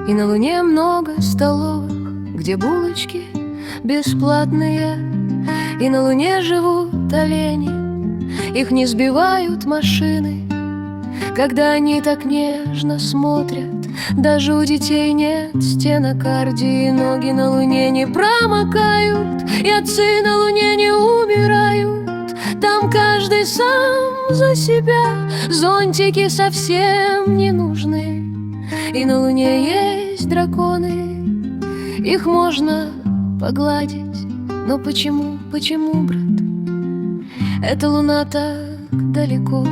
И на Луне много столовых, где булочки бесплатные. И на Луне живут олени, их не сбивают машины. Когда они так нежно смотрят, даже у детей нет стенокардии. Ноги на Луне не промокают, и отцы на Луне не умирают. Там каждый сам за себя, зонтики совсем не нужны. И на Луне есть драконы, их можно погладить. Но почему, брат, эта Луна так далеко?